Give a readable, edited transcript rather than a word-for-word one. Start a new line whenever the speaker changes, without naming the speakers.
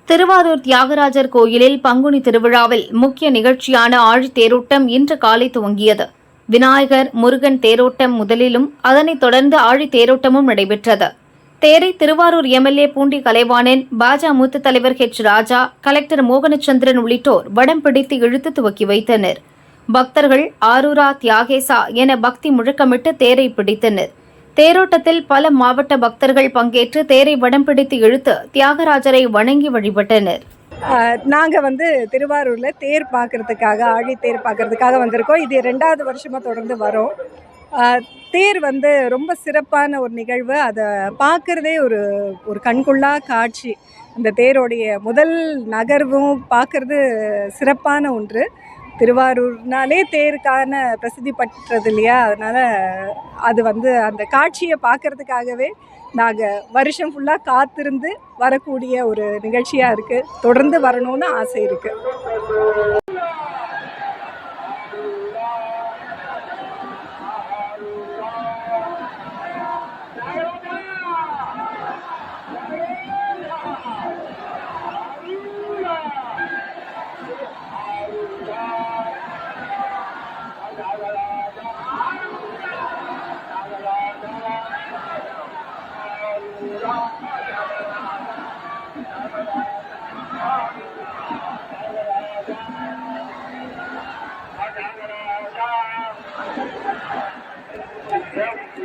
திருவாரூர் தியாகராஜர் கோயிலில் பங்குனி திருவிழாவில் முக்கிய நிகழ்ச்சியான ஆழித்தேரோட்டம் இன்று காலை துவங்கியது. விநாயகர் முருகன் தேரோட்டம் முதலிலும் அதனைத் தொடர்ந்து ஆழித்தேரோட்டமும் நடைபெற்றது. தேரை திருவாரூர் எம்எல்ஏ பூண்டி கலைவாணன், பாஜ மூத்த தலைவர் ஹெச் ராஜா, கலெக்டர் மோகனச்சந்திரன் உள்ளிட்டோர் வடம் பிடித்து இழுத்து துவக்கி வைத்தனர். பக்தர்கள் ஆரூரா தியாகேசா என பக்தி முழக்கமிட்டு தேரை பிடித்தனர். தேரோட்டத்தில் பல மாவட்ட பக்தர்கள் பங்கேற்று தேரை வடம் பிடித்து இழுத்து தியாகராஜரை வணங்கி வழிபட்டனர்.
நாங்கள் திருவாரூரில் தேர் பார்க்குறதுக்காக, ஆழித்தேர் பார்க்குறதுக்காக வந்திருக்கோம். இது 2வது வருஷமாக தொடர்ந்து வரோம். தேர் ரொம்ப சிறப்பான ஒரு நிகழ்வு. அதை பார்க்குறதே ஒரு கண்கொள்ளா காட்சி. அந்த தேரோடைய முதல் நகர்வும் பார்க்குறது சிறப்பான ஒன்று. திருவாரூர்னாலே தேருக்கான பிரசித்தி பெற்றது இல்லையா? அதனால் அது அந்த காட்சியை பார்க்குறதுக்காகவே நாங்கள் வருஷம் ஃபுல்லாக காத்திருந்து வரக்கூடிய ஒரு நிகழ்ச்சியாக இருக்குது. தொடர்ந்து வரணும்னு ஆசை இருக்குது.
Yeah.